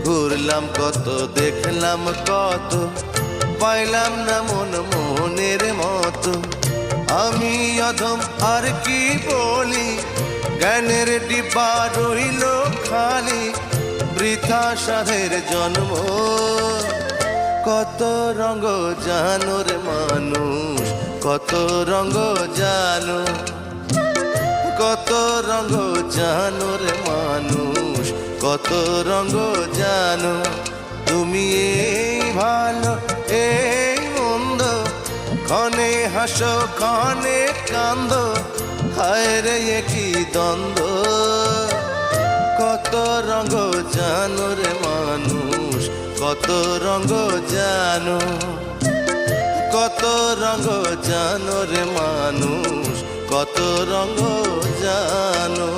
ঘুরলাম কত, দেখলাম কত, পাইলাম না মন মনের মতো। আমি অধম আর কি বলি, জ্ঞানের ডিব্বা রইল খালি, বৃথা সাধের জন্ম। কত রঙ জানো রে মানুষ, কত রঙ জানো, কত রঙ জানো রে মানুষ, কত রঙ জানো। তুমি এই ভালো এই মন্দ, ক্ষণে হাসো ক্ষণে কান্দ, হায় রে কি দ্বন্দ্ব। কত রঙ জানো রে মানুষ, কত রঙ জানো, কত রঙ জানো রে মানুষ, কত রঙ জানো।